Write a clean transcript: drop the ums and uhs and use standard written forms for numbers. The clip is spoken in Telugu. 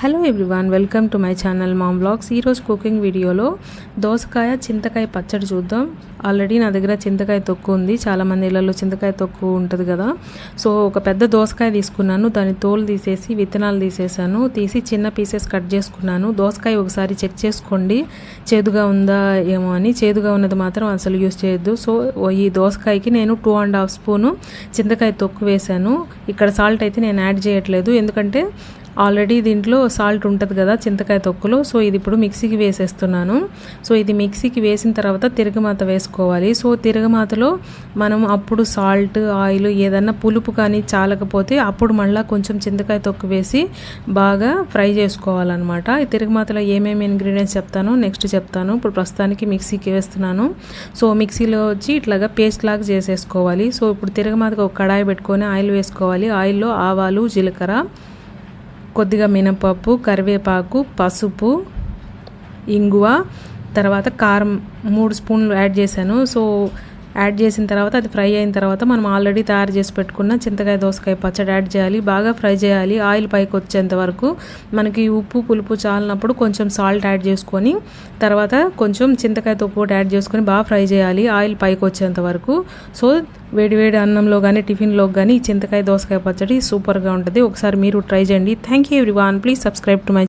Hello everyone, welcome to my channel ma'am vlogs. ఈరోజు కుకింగ్ వీడియోలో దోసకాయ చింతకాయ పచ్చడి చూద్దాం. ఆల్రెడీ నా దగ్గర చింతకాయ తొక్కు ఉంది. చాలామంది ఇళ్ళల్లో చింతకాయ తొక్కు ఉంటుంది కదా. సో ఒక పెద్ద దోసకాయ తీసుకున్నాను, దాని తోలు తీసేసి విత్తనాలు తీసేసాను, తీసి చిన్న పీసెస్ కట్ చేసుకున్నాను. దోసకాయ ఒకసారి చెక్ చేసుకోండి, చేదుగా ఉందా ఏమో అని. చేదుగా ఉన్నది మాత్రం అసలు యూస్ చేయొద్దు. సో ఈ దోసకాయకి నేను 2.5 స్పూను చింతకాయ తొక్కు వేసాను. ఇక్కడ సాల్ట్ అయితే నేను యాడ్ చేయట్లేదు, ఎందుకంటే ఆల్రెడీ దీంట్లో సాల్ట్ ఉంటుంది కదా చింతకాయ తొక్కులో. సో ఇది ఇప్పుడు మిక్సీకి వేసేస్తున్నాను. సో ఇది మిక్సీకి వేసిన తర్వాత తిరగమాత వేసుకోవాలి. సో తిరగమాతలో మనం అప్పుడు సాల్ట్, ఆయిల్ ఏదన్నా పులుపు కానీ చాలకపోతే అప్పుడు మళ్ళీ కొంచెం చింతకాయ తొక్కు వేసి బాగా ఫ్రై చేసుకోవాలన్నమాట. ఈ తిరగమాతలో ఏమేమి ఇంగ్రీడియంట్స్ చెప్తానో నెక్స్ట్ చెప్తాను. ఇప్పుడు ప్రస్తుతానికి మిక్సీకి వేస్తున్నాను. సో మిక్సీలో వచ్చి ఇట్లాగా పేస్ట్ లాగా చేసేసుకోవాలి. సో ఇప్పుడు తిరగమాతకు ఒక కడాయి పెట్టుకొని ఆయిల్ వేసుకోవాలి. ఆయిల్లో ఆవాలు, జీలకర్ర, కొద్దిగా మినపప్పు, కరివేపాకు, పసుపు, ఇంగువ, తర్వాత కారం 3 స్పూన్లు యాడ్ చేశాను. సో యాడ్ చేసిన తర్వాత అది ఫ్రై అయిన తర్వాత మనం ఆల్రెడీ తయారు చేసి పెట్టుకున్న చింతకాయ దోసకాయ పచ్చడి యాడ్ చేయాలి. బాగా ఫ్రై చేయాలి ఆయిల్ పైకి వచ్చేంత వరకు. మనకి ఉప్పు పులుపు చాలినప్పుడు కొంచెం సాల్ట్ యాడ్ చేసుకొని తర్వాత కొంచెం చింతకాయ తొక్కు యాడ్ చేసుకొని బాగా ఫ్రై చేయాలి ఆయిల్ పైకి వచ్చేంత వరకు. సో వేడివేడి అన్నంలో కానీ టిఫిన్లో కానీ ఈ చింతకాయ దోసకాయ పచ్చడి సూపర్గా ఉంటుంది. ఒకసారి మీరు ట్రై చేయండి. Thank you everyone. Please subscribe to my